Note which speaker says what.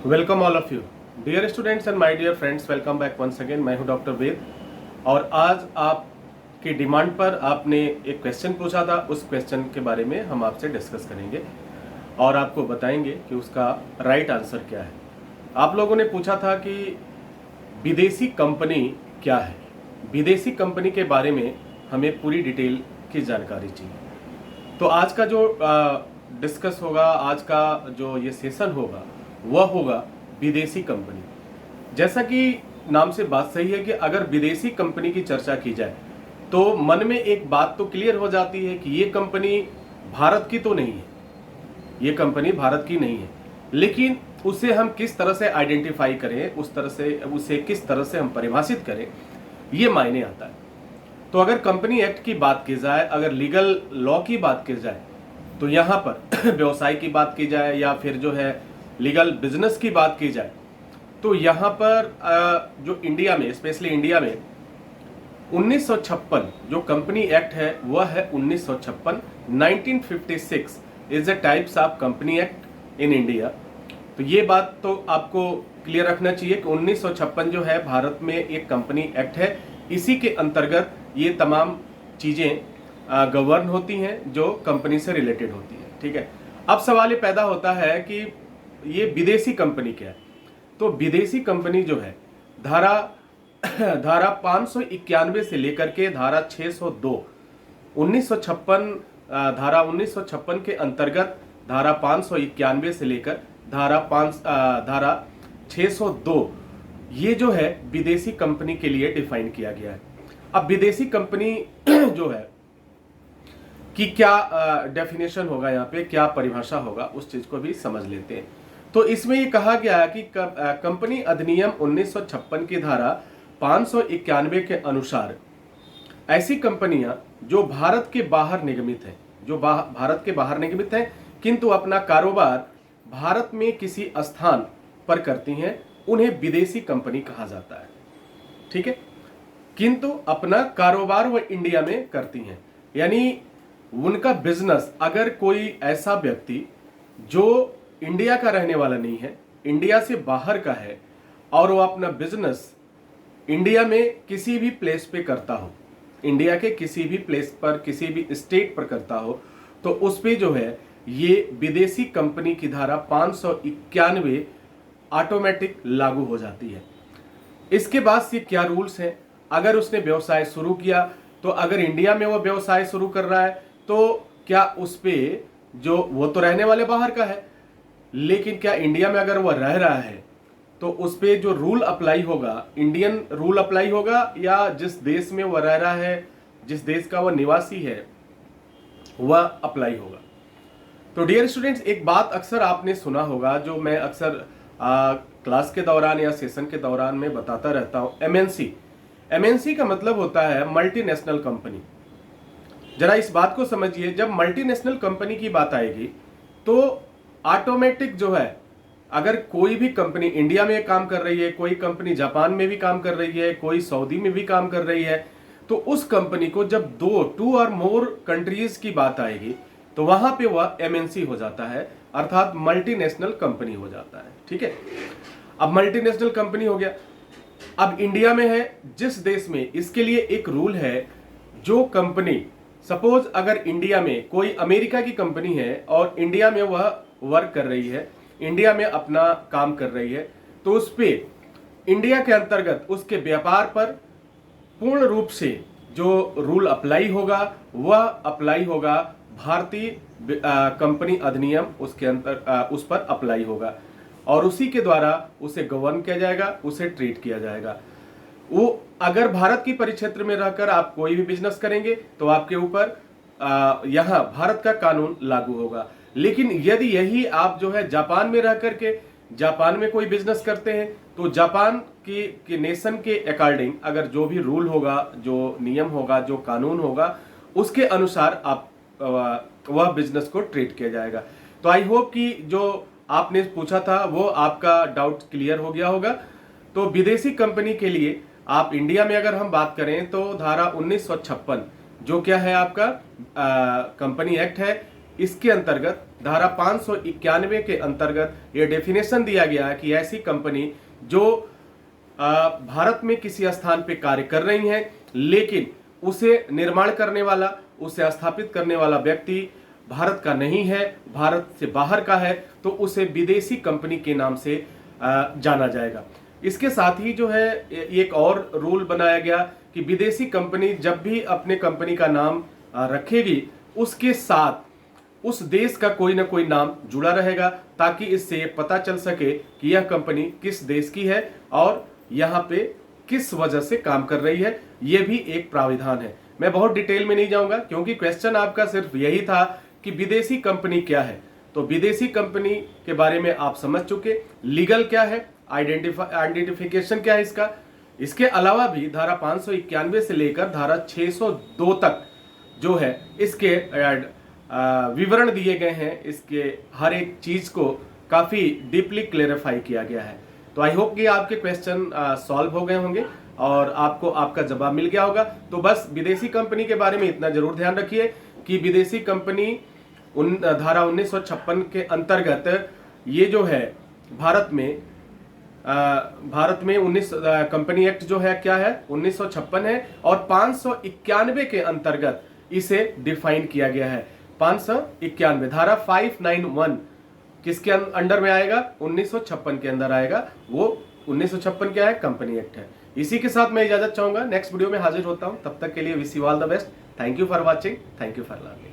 Speaker 1: Welcome all of you dear students and my dear friends, welcome back once again. मैं हूं doctor वेद और आज आपकी डिमांड पर आपने एक क्वेश्चन पूछा था। उस क्वेश्चन के बारे में हम आपसे डिस्कस करेंगे और आपको बताएंगे कि उसका राइट आंसर क्या है। आप लोगों ने पूछा था कि विदेशी कंपनी क्या है। विदेशी कंपनी के बारे में हमें पूरी डिटेल की जानकारी चाहिए। तो आज का जो डिस्कस होगा, आज का जो ये सेशन होगा वह होगा विदेशी कंपनी। जैसा कि नाम से बात सही है कि अगर विदेशी कंपनी की चर्चा की जाए तो मन में एक बात तो क्लियर हो जाती है कि ये कंपनी भारत की तो नहीं है, ये कंपनी भारत की नहीं है। लेकिन उसे हम किस तरह से आइडेंटिफाई करें, उसे किस तरह से हम परिभाषित करें, ये मायने आता है। तो अगर कंपनी एक्ट की बात की जाए, अगर लीगल लॉ की बात की जाए, तो यहाँ पर व्यवसाय की बात की जाए या फिर जो है लीगल बिजनेस की बात की जाए, तो यहाँ पर जो इंडिया में, स्पेशली इंडिया में 1956 जो कंपनी एक्ट है वह है 1956। 1956 is the types of company act in India. तो ये बात तो आपको क्लियर रखना चाहिए कि 1956 जो है भारत में एक कंपनी एक्ट है। इसी के अंतर्गत ये तमाम चीजें गवर्न होती हैं जो कंपनी से रिलेटेड होती है। ठीक है, अब सवाल ये पैदा होता है कि ये विदेशी कंपनी क्या है। तो विदेशी कंपनी जो है धारा 591 से लेकर के धारा 602, 1956 धारा 1956 के अंतर्गत धारा 591 से लेकर धारा 602 ये जो है विदेशी कंपनी के लिए डिफाइन किया गया है। अब विदेशी कंपनी जो है कि क्या डेफिनेशन होगा, यहाँ पे क्या परिभाषा होगा, उस चीज को भी समझ लेते हैं। तो इसमें ये कहा गया है कि कंपनी अधिनियम 1956 की धारा 591 के अनुसार ऐसी कंपनियां जो भारत के बाहर निगमित हैं, भारत के बाहर निगमित हैं किंतु अपना कारोबार भारत में किसी स्थान पर करती हैं, उन्हें विदेशी कंपनी कहा जाता है। ठीक है, किंतु अपना कारोबार वो इंडिया में करती हैं, यानी उनका बिजनेस, अगर कोई ऐसा व्यक्ति जो इंडिया का रहने वाला नहीं है, इंडिया से बाहर का है और वो अपना बिजनेस इंडिया में किसी भी प्लेस पे करता हो, इंडिया के किसी भी प्लेस पर, किसी भी स्टेट पर करता हो, तो उस पे जो है ये विदेशी कंपनी की धारा 591 ऑटोमेटिक लागू हो जाती है। इसके बाद से क्या रूल्स हैं, अगर उसने व्यवसाय शुरू किया तो अगर इंडिया में वो व्यवसाय शुरू कर रहा है तो क्या उस पे जो, वो तो रहने वाले बाहर का है, लेकिन क्या इंडिया में अगर वह रह रहा है तो उस पे जो रूल अप्लाई होगा, इंडियन रूल अप्लाई होगा या जिस देश में वह रह रहा है, जिस देश का वह निवासी है, वह अप्लाई होगा। तो डियर स्टूडेंट्स, एक बात अक्सर आपने सुना होगा जो मैं अक्सर क्लास के दौरान या सेशन के दौरान में बताता रहता हूं, एमएनसी। एमएनसी का मतलब होता है मल्टीनेशनल कंपनी। जरा इस बात को समझिए, जब मल्टीनेशनल कंपनी की बात आएगी तो ऑटोमेटिक जो है, अगर कोई भी कंपनी इंडिया में काम कर रही है, कोई कंपनी जापान में भी काम कर रही है, कोई सऊदी में भी काम कर रही है, तो उस कंपनी को जब टू और मोर कंट्रीज की बात आएगी तो वहां पे वह एमएनसी हो जाता है, अर्थात मल्टीनेशनल कंपनी हो जाता है। ठीक है, अब मल्टीनेशनल कंपनी हो गया, अब इंडिया में है जिस देश में, इसके लिए एक रूल है, जो कंपनी, सपोज अगर इंडिया में कोई अमेरिका की कंपनी है और इंडिया में वह वर्क कर रही है, इंडिया में अपना काम कर रही है, तो उस पे इंडिया के अंतर्गत उसके व्यापार पर पूर्ण रूप से जो रूल अप्लाई होगा वह अप्लाई होगा भारतीय कंपनी अधिनियम, उसके अंतर उस पर अप्लाई होगा और उसी के द्वारा उसे गवर्न किया जाएगा, उसे ट्रीट किया जाएगा। वो अगर भारत की परिक्षेत्र में रहकर आप कोई भी बिजनेस करेंगे तो आपके ऊपर यहाँ भारत का कानून लागू होगा। लेकिन यदि यही आप जो है जापान में रह करके जापान में कोई बिजनेस करते हैं तो जापान की नेशन के अकॉर्डिंग अगर जो भी रूल होगा, जो नियम होगा, जो कानून होगा, उसके अनुसार आप वह बिजनेस को ट्रीट किया जाएगा। तो आई होप कि जो आपने पूछा था वो आपका डाउट क्लियर हो गया होगा। तो विदेशी कंपनी के लिए आप इंडिया में अगर हम बात करें तो धारा 1956 जो क्या है आपका कंपनी एक्ट है, इसके अंतर्गत धारा 591 के अंतर्गत ये डेफिनेशन दिया गया है कि ऐसी कंपनी जो भारत में किसी स्थान पे कार्य कर रही है, लेकिन उसे निर्माण करने वाला, उसे स्थापित करने वाला व्यक्ति भारत का नहीं है, भारत से बाहर का है, तो उसे विदेशी कंपनी के नाम से जाना जाएगा। इसके साथ ही जो है एक और रूल बनाया गया कि विदेशी कंपनी जब भी अपने कंपनी का नाम रखेगी, उसके साथ उस देश का कोई ना कोई नाम जुड़ा रहेगा, ताकि इससे ये पता चल सके कि यह कंपनी किस देश की है और यहाँ पे किस वजह से काम कर रही है। ये भी एक प्राविधान है। मैं बहुत डिटेल में नहीं जाऊंगा, क्योंकि क्वेश्चन आपका सिर्फ यही था कि विदेशी कंपनी क्या है। तो विदेशी कंपनी के बारे में आप समझ चुके, लीगल क्या है, आइडेंटिफिकेशन क्या है इसका। इसके अलावा भी धारा 591 से लेकर धारा 602 तक जो है इसके विवरण दिए गए हैं। इसके हर एक चीज को काफी डीपली क्लेरिफाई किया गया है। तो आई होप कि आपके क्वेश्चन सॉल्व हो गए होंगे और आपको आपका जवाब मिल गया होगा। तो बस विदेशी कंपनी के बारे में इतना जरूर ध्यान रखिए कि विदेशी कंपनी धारा 1956 के अंतर्गत ये जो है भारत में 19 कंपनी एक्ट जो है क्या है 1956 है, और 591 के अंतर्गत इसे डिफाइन किया गया है। 591 धारा 591 किसके अंडर में आएगा, 1956 के अंदर आएगा। वो 1956 क्या है, कंपनी एक्ट है। इसी के साथ मैं इजाजत चाहूंगा, नेक्स्ट वीडियो में हाजिर होता हूं। तब तक के लिए wish you all the best. Thank you for watching, thank you for learning.